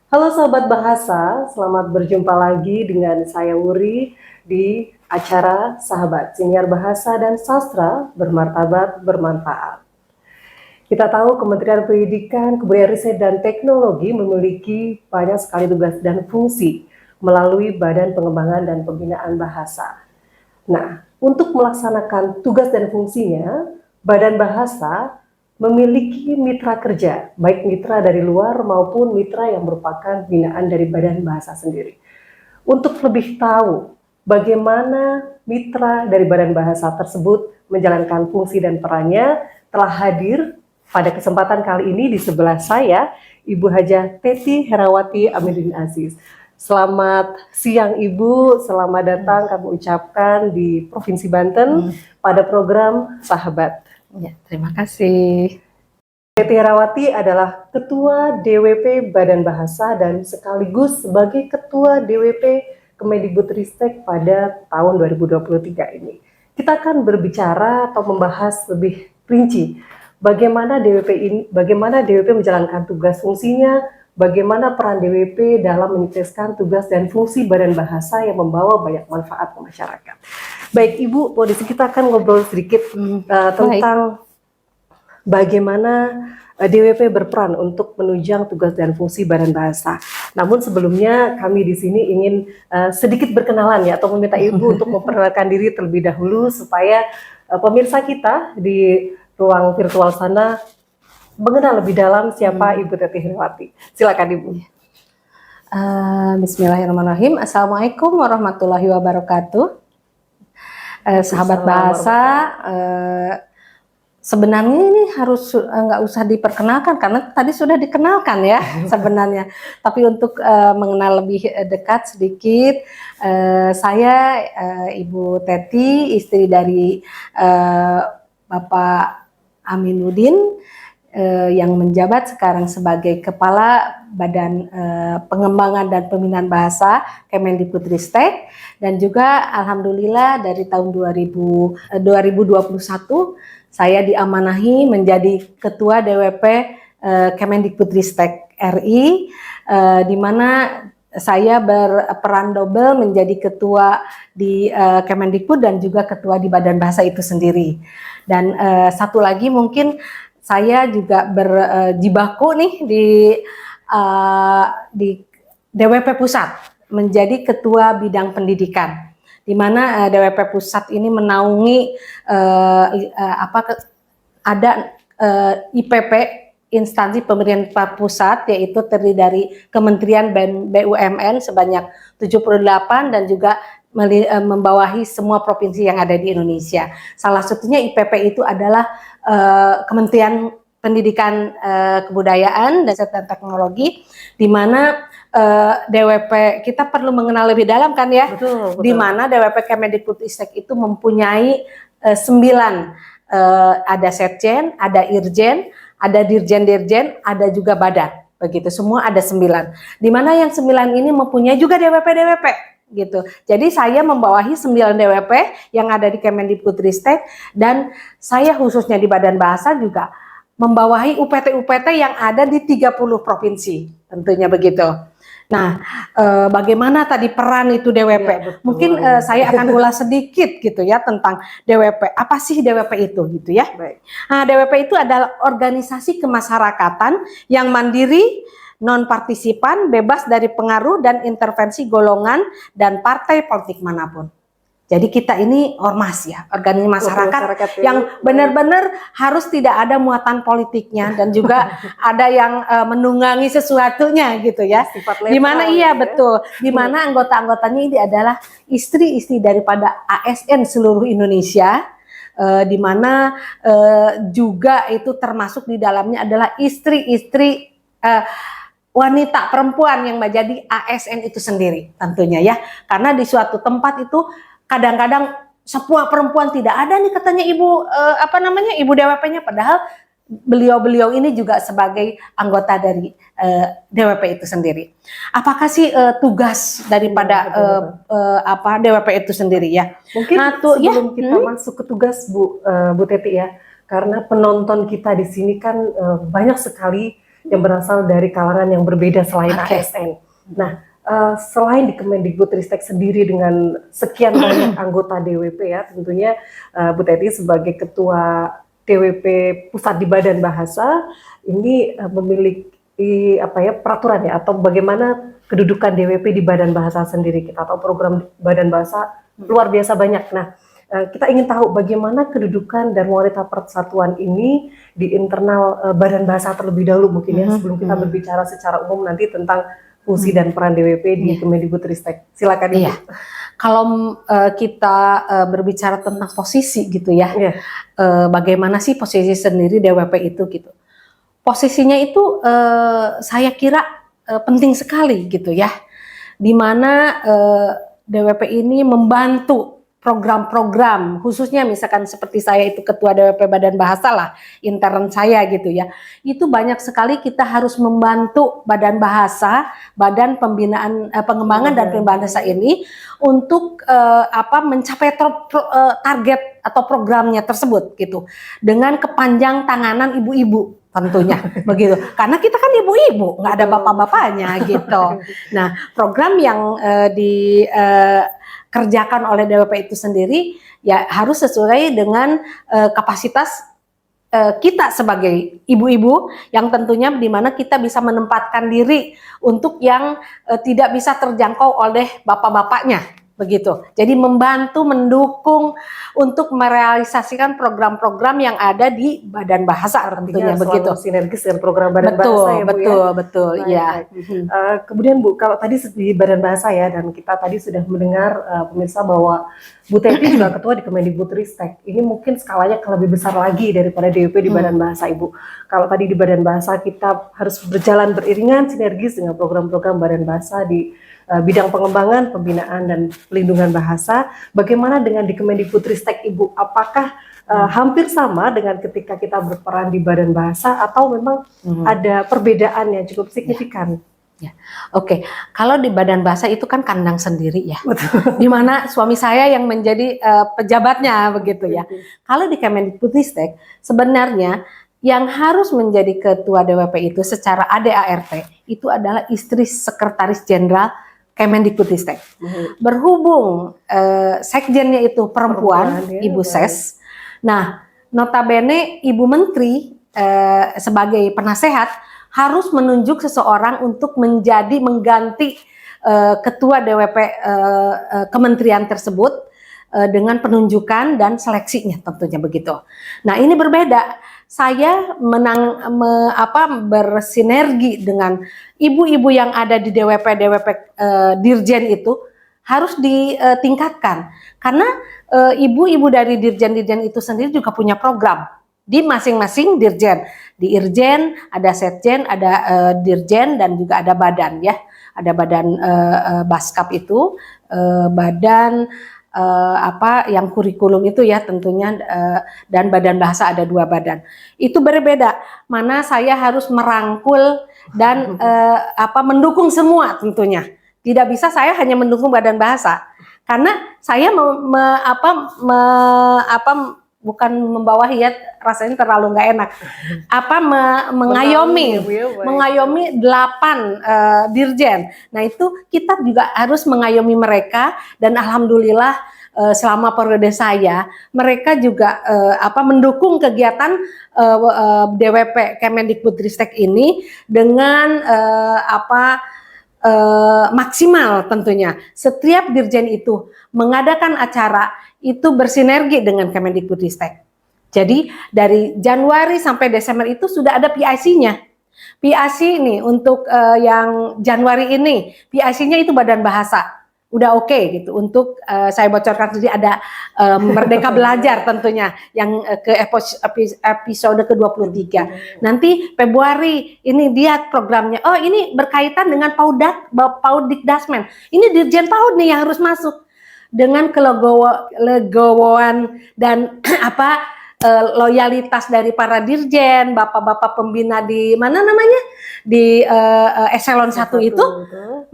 Halo Sobat Bahasa, selamat berjumpa lagi dengan saya Wuri di acara Sahabat Siniar Bahasa dan Sastra Bermartabat Bermanfaat. Kita tahu Kementerian Pendidikan, Kebudayaan Riset dan Teknologi memiliki banyak sekali tugas dan fungsi melalui Badan Pengembangan dan Pembinaan Bahasa. Nah, untuk melaksanakan tugas dan fungsinya, Badan Bahasa memiliki mitra kerja, baik mitra dari luar maupun mitra yang merupakan binaan dari Badan Bahasa sendiri. Untuk lebih tahu bagaimana mitra dari Badan Bahasa tersebut menjalankan fungsi dan perannya, telah hadir pada kesempatan kali ini di sebelah saya, Ibu Hajah Teti Herawati Amiruddin Aziz. Selamat siang Ibu, selamat datang kami ucapkan di Provinsi Banten pada program Sahabat. Ya, terima kasih. Teti Herawati adalah Ketua DWP Badan Bahasa dan sekaligus sebagai Ketua DWP Kemendikbudristek pada tahun 2023 ini. Kita akan berbicara atau membahas lebih rinci bagaimana DWP menjalankan tugas fungsinya, bagaimana peran DWP dalam menyukseskan tugas dan fungsi Badan Bahasa yang membawa banyak manfaat ke masyarakat. Baik Ibu, di sini kita akan ngobrol sedikit tentang bagaimana DWP berperan untuk menunjang tugas dan fungsi Badan Bahasa. Namun sebelumnya kami di sini ingin sedikit berkenalan ya, atau meminta Ibu untuk memperkenalkan diri terlebih dahulu supaya pemirsa kita di ruang virtual sana mengenal lebih dalam siapa Ibu Teti Herawati. Silakan Ibu. Bismillahirrahmanirrahim. Assalamualaikum warahmatullahi wabarakatuh. Sahabat bahasa, sebenarnya ini harus nggak usah diperkenalkan karena tadi sudah dikenalkan ya sebenarnya. Tapi untuk mengenal lebih dekat sedikit, saya Ibu Teti, istri dari Bapak Aminuddin, yang menjabat sekarang sebagai Kepala Badan Pengembangan dan Pembinaan Bahasa Kemendikbudristek, dan juga alhamdulillah dari tahun 2021 saya diamanahi menjadi Ketua DWP Kemendikbudristek RI, di mana saya berperan double menjadi ketua di Kemendikbud dan juga ketua di Badan Bahasa itu sendiri. Dan satu lagi mungkin saya juga berjibaku nih di DWP Pusat menjadi ketua bidang pendidikan, di mana DWP Pusat ini menaungi ada IPP, instansi pemerintah pusat, yaitu terdiri dari Kementerian BUMN sebanyak 78 dan juga membawahi semua provinsi yang ada di Indonesia. Salah satunya IPP itu adalah Kementerian Pendidikan, Kebudayaan dan Teknologi, di mana DWP kita perlu mengenal lebih dalam kan ya, Betul. Di mana DWP Kemendikbudristek itu mempunyai 9, ada Setjen, ada Irjen, ada Dirjen-Dirjen, ada juga Badan, begitu semua ada 9. Di mana yang 9 ini mempunyai juga DWP gitu. Jadi saya membawahi 9 DWP yang ada di Kemendikbudristek, dan saya khususnya di Badan Bahasa juga membawahi UPT-UPT yang ada di 30 provinsi, tentunya begitu. Nah, bagaimana tadi peran itu DWP? Ya, betul. Mungkin saya akan ulas sedikit gitu ya tentang DWP. Apa sih DWP itu gitu ya? Baik. Nah, DWP itu adalah organisasi kemasyarakatan yang mandiri, non-partisipan, bebas dari pengaruh dan intervensi golongan dan partai politik manapun. Jadi kita ini ormas ya, organisasi masyarakat yang benar-benar harus tidak ada muatan politiknya, dan juga ada yang menunggangi sesuatunya gitu ya. Di mana betul, di mana anggota-anggotanya ini adalah istri-istri daripada ASN seluruh Indonesia, di mana juga itu termasuk di dalamnya adalah istri-istri wanita perempuan yang menjadi ASN itu sendiri tentunya ya, karena di suatu tempat itu kadang-kadang sebuah perempuan tidak ada nih katanya ibu ibu DWP-nya, padahal beliau-beliau ini juga sebagai anggota dari DWP itu sendiri. Apakah sih tugas daripada DWP itu sendiri ya? Mungkin sebelum kita masuk ke tugas Bu Teti ya, karena penonton kita di sini kan banyak sekali yang berasal dari kalangan yang berbeda selain Oke. ASN. Nah, selain di Kemendikbudristek sendiri dengan sekian banyak anggota DWP ya, tentunya Bu Teti sebagai Ketua DWP Pusat di Badan Bahasa ini memiliki apa ya peraturan ya, atau bagaimana kedudukan DWP di Badan Bahasa sendiri. Kita tahu program Badan Bahasa luar biasa banyak. Nah, kita ingin tahu bagaimana kedudukan dan wanita persatuan ini di internal Badan Bahasa terlebih dahulu mungkin ya, sebelum kita berbicara secara umum nanti tentang fungsi dan peran DWP di Kemendikbudristek. Silakan Ibu. Iya. Kalau kita berbicara tentang posisi gitu ya, bagaimana sih posisi sendiri DWP itu gitu. Posisinya itu saya kira penting sekali gitu ya, di mana DWP ini membantu program-program, khususnya misalkan seperti saya itu ketua DWP Badan Bahasa lah, intern saya gitu ya, itu banyak sekali kita harus membantu Badan Bahasa, Badan Pembinaan Pengembangan dan Pembinaan Bahasa ini untuk mencapai target atau programnya tersebut gitu, dengan kepanjang tanganan ibu-ibu tentunya begitu, karena kita kan ibu-ibu, nggak ada bapak-bapaknya gitu. Nah, program yang dikerjakan oleh DWP itu sendiri ya harus sesuai dengan kapasitas kita sebagai ibu-ibu, yang tentunya di mana kita bisa menempatkan diri untuk yang tidak bisa terjangkau oleh bapak-bapaknya begitu. Jadi membantu, mendukung untuk merealisasikan program-program yang ada di Badan Bahasa tentunya begitu. Sinergis dengan program Badan Bahasa ya Bu ya. Betul, iya. Kemudian Bu, kalau tadi di Badan Bahasa ya, dan kita tadi sudah mendengar pemirsa bahwa Bu Teti juga ketua di Kemendikbudristek. Ini mungkin skalanya lebih besar lagi daripada DWP di Badan Bahasa Ibu. Kalau tadi di Badan Bahasa kita harus berjalan beriringan sinergis dengan program-program Badan Bahasa di bidang pengembangan, pembinaan, dan pelindungan bahasa. Bagaimana dengan di Kemendikbudristek Ibu? Apakah hampir sama dengan ketika kita berperan di Badan Bahasa, atau memang ada perbedaan yang cukup signifikan? Ya. Oke, kalau di Badan Bahasa itu kan kandang sendiri ya, di mana suami saya yang menjadi pejabatnya begitu ya. Kalau di Kemendikbudristek sebenarnya yang harus menjadi ketua DWP itu secara ADART itu adalah istri Sekretaris Jenderal Kemendikbudristek. Berhubung sekjennya itu perempuan, ya, Ibu Ses. Nah, notabene Ibu Menteri sebagai penasehat harus menunjuk seseorang untuk mengganti ketua DWP kementerian tersebut dengan penunjukan dan seleksinya tentunya begitu. Nah, ini berbeda. Saya bersinergi dengan ibu-ibu yang ada di DWP Dirjen itu harus ditingkatkan, karena ibu-ibu dari dirjen-dirjen itu sendiri juga punya program di masing-masing dirjen. Di Irjen ada Setjen, ada Dirjen, dan juga ada badan ya, ada badan Baskap itu, badan yang kurikulum itu ya tentunya, dan Badan Bahasa ada 2 badan. Itu berbeda, mana saya harus merangkul dan mendukung semua tentunya. Tidak bisa saya hanya mendukung Badan Bahasa, karena saya bukan membawahi ya, rasanya terlalu nggak enak. Mengayomi 8 dirjen. Nah, itu kita juga harus mengayomi mereka, dan alhamdulillah selama periode saya mereka juga mendukung kegiatan DWP Kemendikbudristek ini dengan maksimal tentunya. Setiap dirjen itu mengadakan acara itu bersinergi dengan Kemendikbudristek. Jadi dari Januari sampai Desember itu sudah ada PIC-nya. PIC nih untuk yang Januari ini, PIC-nya itu Badan Bahasa. Udah oke gitu. Untuk saya bocorkan sendiri ada Merdeka Belajar tentunya yang ke episode ke-23. Nanti Februari ini dia programnya. Oh, ini berkaitan dengan Paudikdasmen. Ini Dirjen Paud nih yang harus masuk. Dengan kelegowoan dan loyalitas dari para dirjen, bapak-bapak pembina di mana namanya, di eselon 1 itu,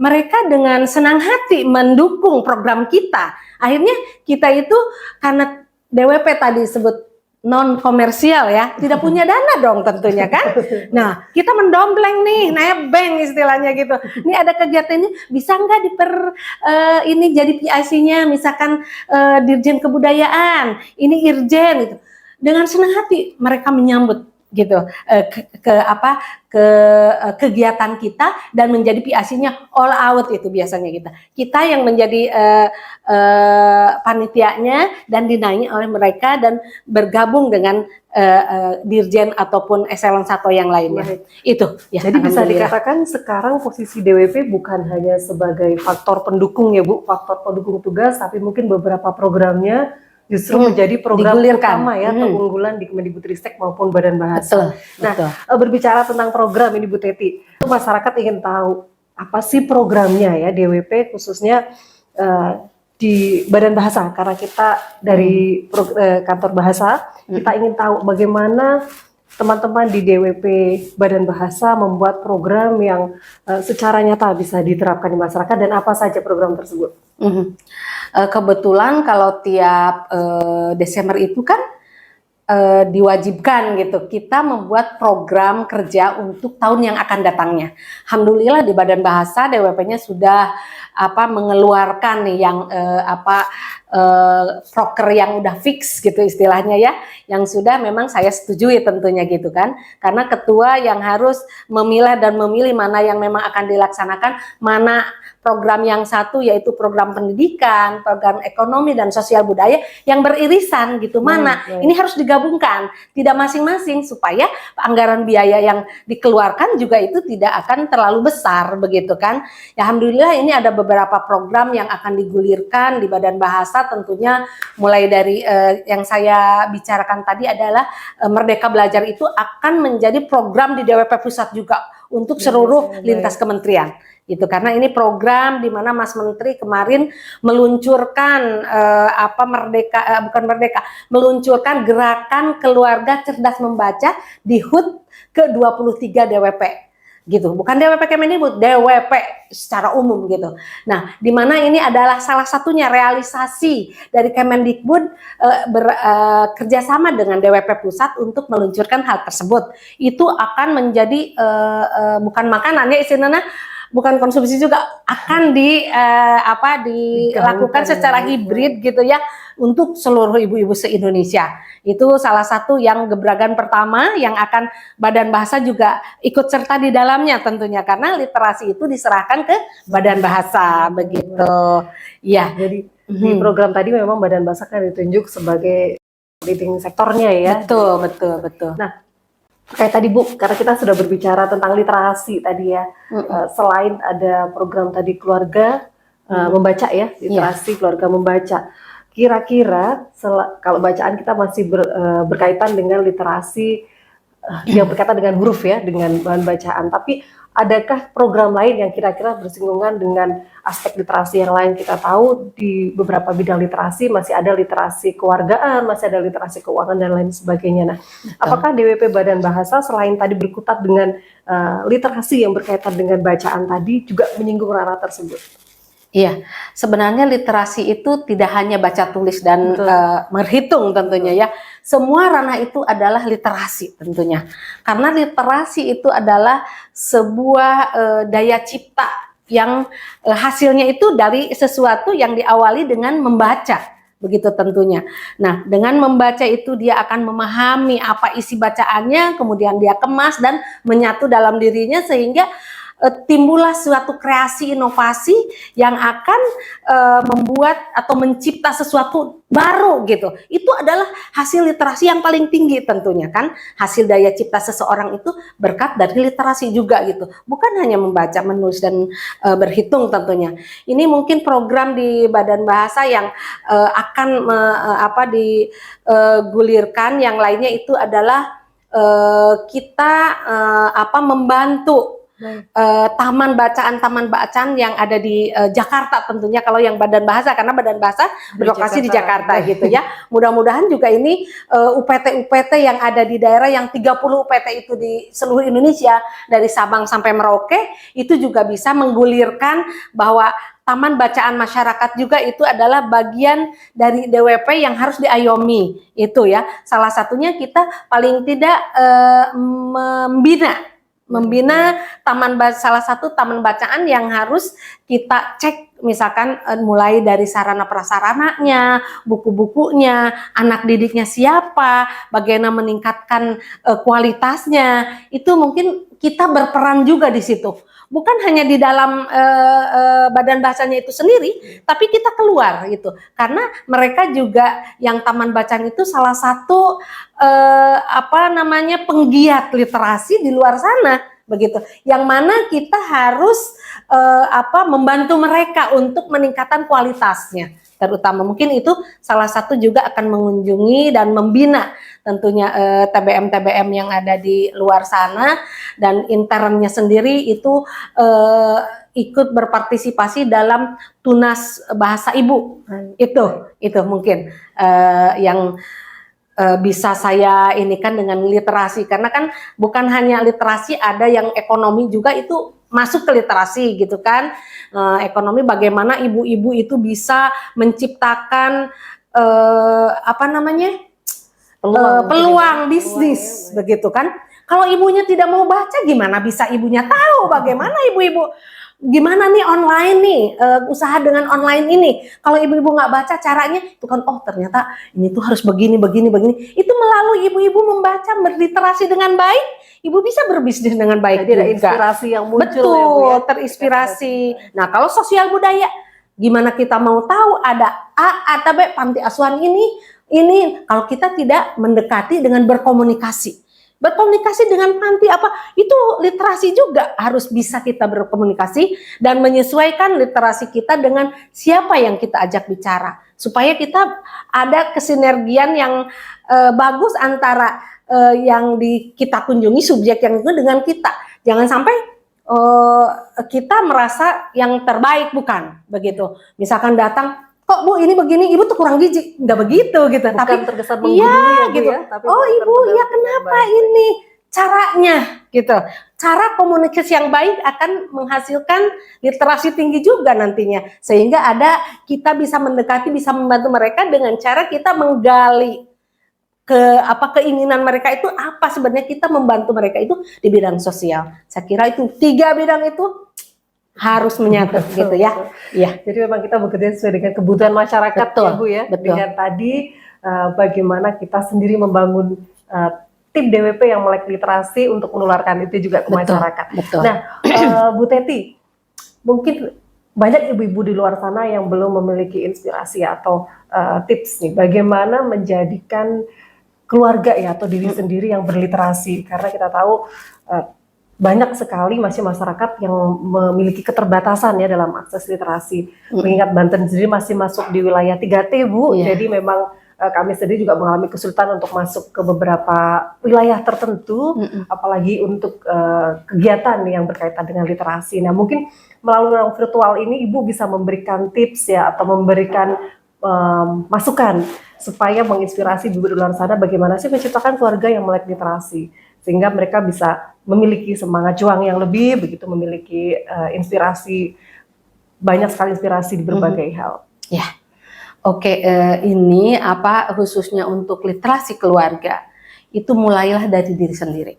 mereka dengan senang hati mendukung program kita. Akhirnya kita itu karena DWP tadi sebut non komersial ya, tidak punya dana dong tentunya kan. Nah, kita mendompleng nih, nebeng istilahnya gitu. Ini ada kegiatan ini, bisa nggak ini jadi PIC-nya, misalkan Dirjen Kebudayaan, ini Irjen gitu. Dengan senang hati mereka menyambut gitu kegiatan kita dan menjadi PIC-nya all out itu biasanya kita yang menjadi panitianya dan dinaungi oleh mereka dan bergabung dengan dirjen ataupun eselon 1 yang lainnya. Baik. Itu ya. Jadi bisa dikatakan sekarang posisi DWP bukan hanya sebagai faktor pendukung ya Bu, faktor pendukung tugas, tapi mungkin beberapa programnya justru menjadi program utama ya, keunggulan di Kemendikbudristek maupun Badan Bahasa. Betul. Berbicara tentang program ini Bu Teti, masyarakat ingin tahu apa sih programnya ya DWP khususnya di Badan Bahasa, karena kita dari kantor bahasa, kita ingin tahu bagaimana teman-teman di DWP Badan Bahasa membuat program yang secara nyata bisa diterapkan di masyarakat, dan apa saja program tersebut. Kebetulan kalau tiap Desember itu kan diwajibkan gitu kita membuat program kerja untuk tahun yang akan datangnya. Alhamdulillah di Badan Bahasa DWP-nya sudah mengeluarkan nih yang proker yang udah fix gitu istilahnya ya, yang sudah memang saya setujui tentunya gitu kan, karena ketua yang harus memilah dan memilih mana yang memang akan dilaksanakan, mana program yang satu yaitu program pendidikan, program ekonomi dan sosial budaya yang beririsan gitu, mana ini harus digabungkan, tidak masing-masing supaya anggaran biaya yang dikeluarkan juga itu tidak akan terlalu besar begitu kan. Ya, alhamdulillah ini ada beberapa program yang akan digulirkan di Badan Bahasa, tentunya mulai dari yang saya bicarakan tadi adalah Merdeka Belajar itu akan menjadi program di DWP Pusat juga untuk seluruh lintas kementerian gitu, karena ini program di mana Mas Menteri kemarin meluncurkan meluncurkan gerakan keluarga cerdas membaca di HUT ke-23 DWP gitu, bukan DWP Kemendikbud, DWP secara umum gitu. Nah, di mana ini adalah salah satunya realisasi dari Kemendikbud kerjasama dengan DWP Pusat untuk meluncurkan hal tersebut. Itu akan menjadi bukan makanan ya istilahnya, bukan konsumsi juga, akan dilakukan secara hibrid gitu ya untuk seluruh ibu-ibu se-Indonesia. Itu salah satu yang gebrakan pertama yang akan Badan Bahasa juga ikut serta di dalamnya tentunya, karena literasi itu diserahkan ke Badan Bahasa begitu. Ya, jadi di program tadi memang Badan Bahasa kan ditunjuk sebagai leading sektornya ya. Betul. Nah, kayak tadi Bu, karena kita sudah berbicara tentang literasi tadi ya, selain ada program tadi keluarga membaca ya, literasi keluarga membaca, kira-kira kalau bacaan kita masih berkaitan dengan literasi yang berkaitan dengan huruf ya, dengan bahan bacaan, tapi adakah program lain yang kira-kira bersinggungan dengan aspek literasi yang lain? Kita tahu di beberapa bidang literasi masih ada literasi kewargaan, masih ada literasi keuangan dan lain sebagainya. Nah, apakah DWP Badan Bahasa selain tadi berkutat dengan literasi yang berkaitan dengan bacaan tadi juga menyinggung ranah tersebut? Iya, sebenarnya literasi itu tidak hanya baca tulis dan berhitung tentunya ya. Semua ranah itu adalah literasi tentunya. Karena literasi itu adalah sebuah daya cipta yang hasilnya itu dari sesuatu yang diawali dengan membaca. Begitu tentunya. Nah, dengan membaca itu dia akan memahami apa isi bacaannya, kemudian dia kemas dan menyatu dalam dirinya sehingga timbullah suatu kreasi inovasi yang akan membuat atau mencipta sesuatu baru gitu. Itu adalah hasil literasi yang paling tinggi tentunya kan. Hasil daya cipta seseorang itu berkat dari literasi juga gitu. Bukan hanya membaca, menulis dan berhitung tentunya. Ini mungkin program di Badan Bahasa yang akan digulirkan. Yang lainnya itu adalah kita membantu taman bacaan yang ada di Jakarta tentunya, kalau yang Badan Bahasa, karena Badan Bahasa berlokasi di Jakarta gitu ya. Mudah-mudahan juga ini UPT yang ada di daerah, yang 30 UPT itu di seluruh Indonesia dari Sabang sampai Merauke, itu juga bisa menggulirkan bahwa taman bacaan masyarakat juga itu adalah bagian dari DWP yang harus diayomi itu ya. Salah satunya kita paling tidak membina salah satu taman bacaan yang harus kita cek, misalkan mulai dari sarana prasarananya, buku-bukunya, anak didiknya siapa, bagaimana meningkatkan kualitasnya. Itu mungkin kita berperan juga di situ. Bukan hanya di dalam badan bahasanya itu sendiri, tapi kita keluar gitu. Karena mereka juga yang taman bacaan itu salah satu penggiat literasi di luar sana begitu. Yang mana kita harus membantu mereka untuk meningkatkan kualitasnya. Terutama mungkin itu salah satu juga akan mengunjungi dan membina tentunya TBM-TBM yang ada di luar sana, dan internnya sendiri itu ikut berpartisipasi dalam Tunas Bahasa Ibu. Itu mungkin yang bisa saya ini kan dengan literasi, karena kan bukan hanya literasi, ada yang ekonomi juga itu masuk ke literasi gitu kan. Ekonomi, bagaimana ibu-ibu itu bisa menciptakan peluang bisnis begitu kan. Kalau ibunya tidak mau baca, gimana bisa ibunya tahu bagaimana ibu-ibu gimana nih online nih, usaha dengan online ini. Kalau ibu-ibu nggak baca caranya itu kan, oh ternyata ini tuh harus begini. Itu melalui ibu-ibu membaca, berliterasi dengan baik, ibu bisa berbisnis dengan baik. Jadi ada inspirasi yang muncul. Betul, ya, Bu, ya? Terinspirasi. Nah, kalau sosial budaya, gimana kita mau tahu ada A atau B panti asuhan ini kalau kita tidak mendekati dengan berkomunikasi dengan panti itu literasi juga harus bisa kita berkomunikasi dan menyesuaikan literasi kita dengan siapa yang kita ajak bicara, supaya kita ada kesinergian yang bagus antara yang kita kunjungi, subjek yang itu dengan kita. Jangan sampai kita merasa yang terbaik, bukan begitu. Misalkan datang, kok Bu ini begini, Ibu tuh kurang gizi, nggak begitu gitu. Bukan tapi terkesan menggurui ya, Bu, gitu. ya? Tapi oh Ibu ya kenapa ini caranya gitu. Cara komunikasi yang baik akan menghasilkan literasi tinggi juga nantinya, sehingga kita bisa mendekati, bisa membantu mereka dengan cara kita menggali keinginan mereka itu apa sebenarnya, kita membantu mereka itu di bidang sosial. Saya kira itu 3 bidang itu harus menyatu gitu ya. Iya. Jadi memang kita bekerja sesuai dengan kebutuhan masyarakat. Betul, ya Bu ya. betul. Dengan tadi bagaimana kita sendiri membangun tim DWP yang melek literasi untuk menularkan itu juga ke masyarakat. Betul. Nah, Bu Teti, mungkin banyak ibu-ibu di luar sana yang belum memiliki inspirasi atau tips nih, bagaimana menjadikan keluarga ya atau diri sendiri yang berliterasi, karena kita tahu banyak sekali masih masyarakat yang memiliki keterbatasan ya dalam akses literasi. Mengingat Banten sendiri masih masuk di wilayah 3T, Bu. Jadi memang kami sendiri juga mengalami kesulitan untuk masuk ke beberapa wilayah tertentu, apalagi untuk kegiatan yang berkaitan dengan literasi. Nah, mungkin melalui ruang virtual ini Ibu bisa memberikan tips ya, atau memberikan masukan supaya menginspirasi ibu di luar sana bagaimana sih menciptakan keluarga yang melek literasi, sehingga mereka bisa memiliki semangat juang yang lebih, begitu memiliki inspirasi, banyak sekali inspirasi di berbagai hal. Ya, oke, ini khususnya untuk literasi keluarga, itu mulailah dari diri sendiri.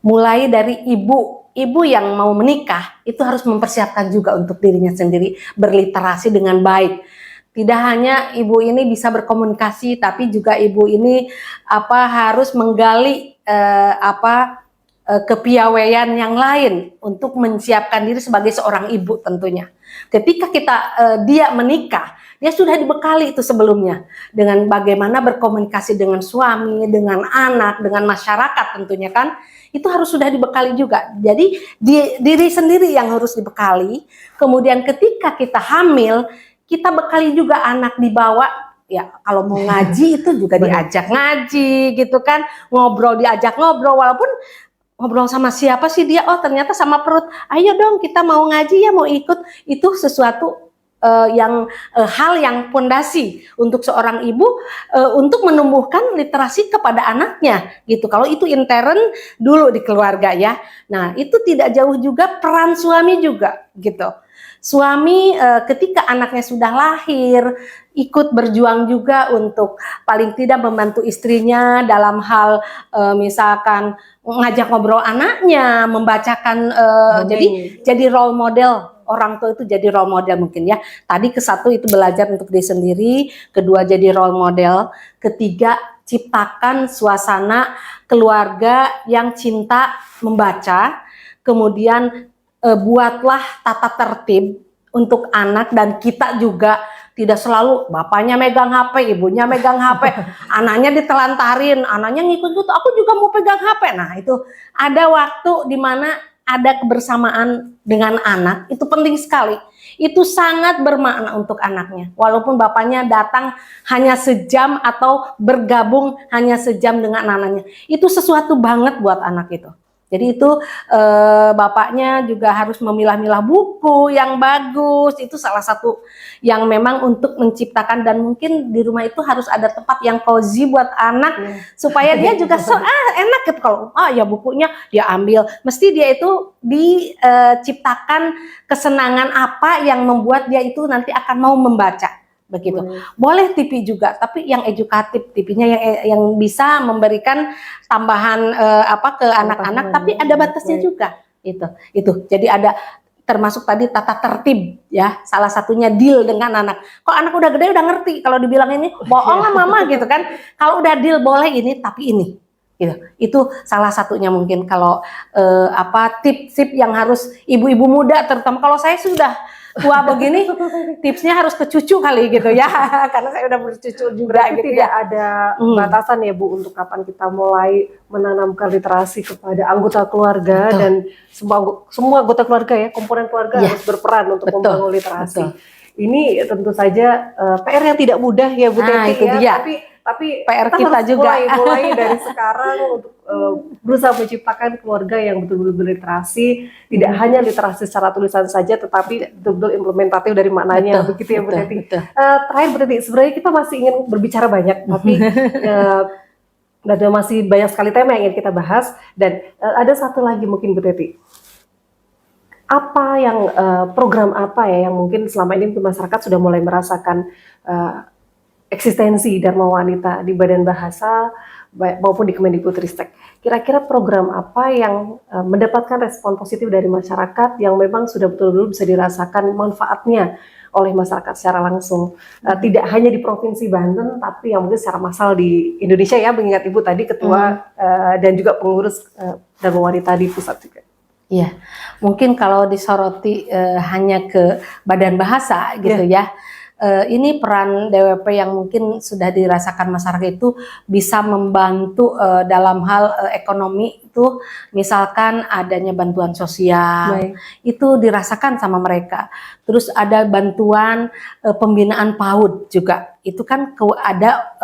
Mulai dari ibu yang mau menikah, itu harus mempersiapkan juga untuk dirinya sendiri berliterasi dengan baik. Tidak hanya ibu ini bisa berkomunikasi, tapi juga ibu ini harus menggali kepiawaian yang lain untuk menyiapkan diri sebagai seorang ibu tentunya. Ketika dia menikah, dia sudah dibekali itu sebelumnya dengan bagaimana berkomunikasi dengan suami, dengan anak, dengan masyarakat tentunya kan. Itu harus sudah dibekali juga. Jadi diri sendiri yang harus dibekali. Kemudian ketika kita hamil, kita bekali juga anak, dibawa ya, kalau mau ngaji itu juga diajak ngaji gitu kan, diajak ngobrol, walaupun ngobrol sama siapa sih dia? Oh ternyata sama perut. Ayo dong kita mau ngaji ya, mau ikut. Itu sesuatu hal yang pondasi untuk seorang ibu untuk menumbuhkan literasi kepada anaknya gitu. Kalau itu intern dulu di keluarga ya. Nah itu tidak jauh juga peran suami juga gitu. Suami ketika anaknya sudah lahir ikut berjuang juga untuk paling tidak membantu istrinya dalam hal misalkan ngajak ngobrol anaknya, membacakan jadi role model. Orang tua itu jadi role model mungkin ya. Tadi ke satu itu belajar untuk diri sendiri, kedua jadi role model, ketiga ciptakan suasana keluarga yang cinta membaca, kemudian buatlah tata tertib untuk anak dan kita juga tidak selalu bapaknya megang HP, ibunya megang HP, anaknya ditelantarin, anaknya ngikut-ngikut, aku juga mau pegang HP. Nah itu ada waktu di mana ada kebersamaan dengan anak, itu penting sekali. Itu sangat bermakna untuk anaknya. Walaupun bapaknya datang hanya sejam atau bergabung hanya sejam dengan anaknya. Itu sesuatu banget buat anak itu. Jadi itu bapaknya juga harus memilah-milah buku yang bagus. Itu salah satu yang memang untuk menciptakan, dan mungkin di rumah itu harus ada tempat yang cozy buat anak supaya dia juga enak gitu. Kalau ya bukunya dia ambil, mesti dia itu diciptakan kesenangan apa yang membuat dia itu nanti akan mau membaca. Begitu. Boleh TV juga, tapi yang edukatif, TV-nya yang bisa memberikan tambahan ke anak-anak, tapi ada batasnya juga. Itu. Jadi ada termasuk tadi tata tertib ya, salah satunya deal dengan anak. Kok anak udah gede udah ngerti kalau dibilang ini bohong lah mama gitu kan. Kalau udah deal boleh ini tapi ini. Gitu. Itu salah satunya mungkin kalau tip-tip yang harus ibu-ibu muda, terutama kalau saya sudah tua begini, tipsnya harus ke cucu kali gitu ya, karena saya udah bercucu juga. Berarti gitu tidak ya. ada batasan ya Bu untuk kapan kita mulai menanamkan literasi kepada anggota keluarga. Betul. Dan semua anggota keluarga ya, komponen keluarga harus berperan untuk membangun literasi. Betul. Ini tentu saja PR yang tidak mudah ya Bu Teti itu ya, dia. tapi PR kita harus juga mulai dari sekarang untuk berusaha menciptakan keluarga yang betul-betul berliterasi, tidak hanya literasi secara tulisan saja, tetapi betul-betul implementatif dari maknanya. Begitu ya Bu Teti. Terakhir Bu Teti, sebenarnya kita masih ingin berbicara banyak, tapi ada masih banyak sekali tema yang ingin kita bahas, dan ada satu lagi mungkin Bu Teti. Apa yang program apa ya yang mungkin selama ini masyarakat sudah mulai merasakan eksistensi Dharma Wanita di Badan Bahasa maupun di Kemendikbudristek. Kira-kira program apa yang mendapatkan respon positif dari masyarakat yang memang sudah betul-betul bisa dirasakan manfaatnya oleh masyarakat secara langsung, tidak hanya di Provinsi Banten tapi yang mungkin secara massal di Indonesia ya, mengingat Ibu tadi ketua dan juga pengurus Dharma Wanita di pusat juga. Iya, mungkin kalau disoroti hanya ke Badan Bahasa gitu ya. Ini peran DWP yang mungkin sudah dirasakan masyarakat itu bisa membantu dalam hal ekonomi itu, misalkan adanya bantuan sosial. Itu dirasakan sama mereka. Terus ada bantuan pembinaan PAUD juga. Itu kan ada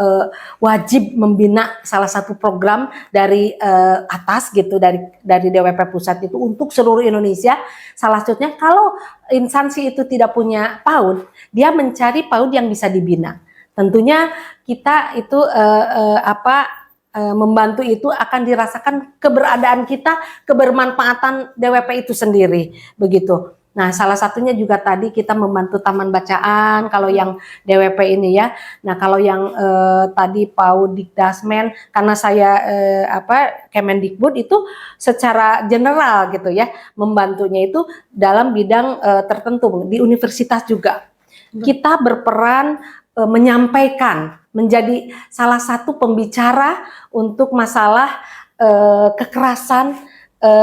wajib membina, salah satu program dari atas gitu, dari DWP pusat itu untuk seluruh Indonesia. Salah satunya kalau instansi itu tidak punya PAUD, dia mencari PAUD yang bisa dibina. Tentunya kita itu membantu itu akan dirasakan keberadaan kita, kebermanfaatan DWP itu sendiri, begitu. Nah, salah satunya juga tadi kita membantu taman bacaan kalau yang DWP ini ya. Nah, kalau yang tadi PAUD Dikdasmen, karena saya Kemendikbud itu secara general gitu ya, membantunya itu dalam bidang tertentu di universitas juga. Kita berperan menyampaikan, menjadi salah satu pembicara untuk masalah kekerasan,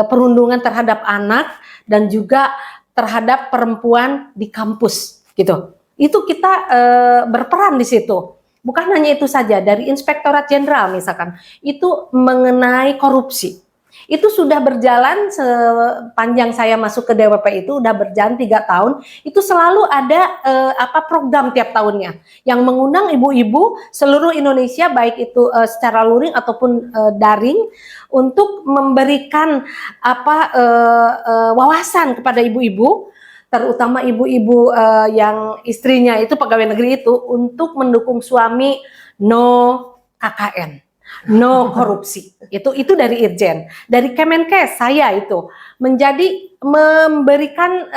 perundungan terhadap anak dan juga terhadap perempuan di kampus gitu. Itu kita berperan di situ. Bukan hanya itu saja, dari Inspektorat Jenderal misalkan, itu mengenai korupsi. itu sudah berjalan sepanjang saya masuk ke DWP, itu udah berjalan 3 tahun. Itu selalu ada program tiap tahunnya yang mengundang ibu-ibu seluruh Indonesia, baik itu secara luring ataupun daring, untuk memberikan wawasan kepada ibu-ibu, terutama ibu-ibu yang istrinya itu pegawai negeri, itu untuk mendukung suami no KKN. No korupsi. Itu dari Irjen, dari Kemenkes. Saya itu memberikan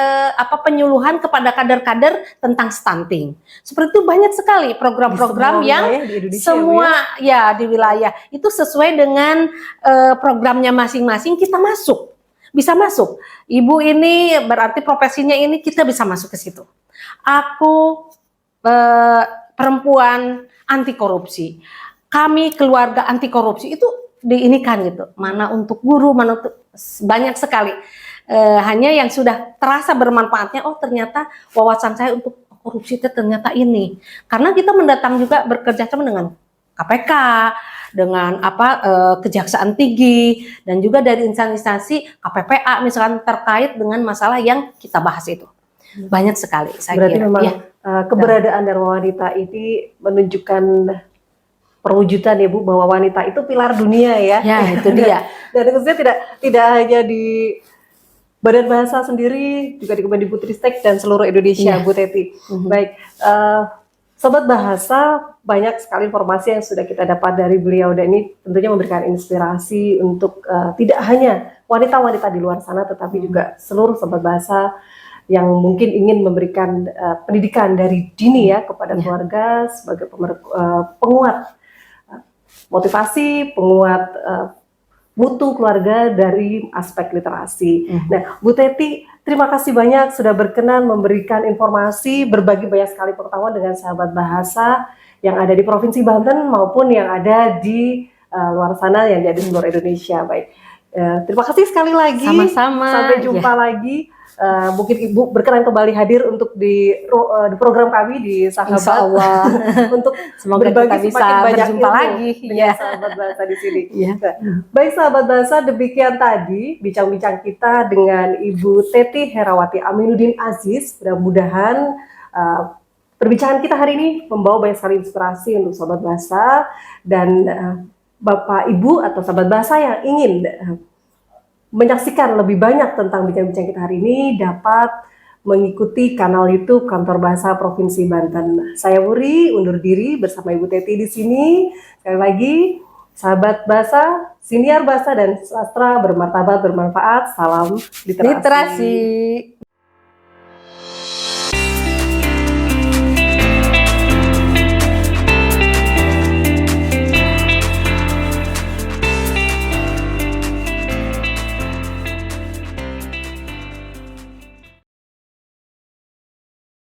penyuluhan kepada kader-kader tentang stunting. Seperti itu banyak sekali program-program yang semua ya di wilayah itu sesuai dengan programnya masing-masing, kita masuk. Bisa masuk. Ibu ini berarti profesinya ini, kita bisa masuk ke situ. Aku perempuan anti korupsi. Kami keluarga anti korupsi, itu diinikan gitu. Mana untuk guru, mana untuk banyak sekali. Hanya yang sudah terasa bermanfaatnya, oh ternyata wawasan saya untuk korupsi itu ternyata ini. Karena kita mendatang juga bekerja sama dengan KPK, dengan Kejaksaan Tinggi, dan juga dari instansi KPPA misalkan terkait dengan masalah yang kita bahas itu. Banyak sekali saya berarti kira. Memang keberadaan Dharma Wanita ini menunjukkan perwujudan ya Bu, bahwa wanita itu pilar dunia ya. Ya, itu dia. Dan khususnya tidak hanya di Badan Bahasa sendiri, juga di Kemendikbudristek dan seluruh Indonesia, Bu Teti. Baik, Sobat Bahasa, banyak sekali informasi yang sudah kita dapat dari beliau, dan ini tentunya memberikan inspirasi untuk tidak hanya wanita-wanita di luar sana, tetapi juga seluruh Sobat Bahasa yang mungkin ingin memberikan pendidikan dari dini ya kepada keluarga sebagai penguat motivasi, penguat mutu keluarga dari aspek literasi. Nah, Bu Teti, terima kasih banyak sudah berkenan memberikan informasi, berbagi banyak sekali pengetahuan dengan sahabat bahasa yang ada di Provinsi Banten maupun yang ada di luar sana yang ada di seluruh Indonesia. Baik, terima kasih sekali lagi. Sama-sama. Sampai jumpa lagi. Mungkin Ibu berkenan kembali hadir untuk di program kami di Sahabat. Insya Allah. Untuk semoga kita bisa berjumpa lagi dengan sahabat bahasa di sini. Baik sahabat bahasa, demikian tadi bincang-bincang kita dengan Ibu Teti Herawati Aminuddin Aziz. Mudah-mudahan perbincangan kita hari ini membawa banyak sekali inspirasi untuk sahabat bahasa dan Bapak Ibu atau sahabat bahasa yang ingin menyaksikan lebih banyak tentang bincang-bincang kita hari ini dapat mengikuti kanal YouTube Kantor Bahasa Provinsi Banten. Saya Wuri undur diri bersama Ibu Teti di sini. Sekali lagi, sahabat bahasa, siniar bahasa dan sastra bermartabat, bermanfaat. Salam literasi.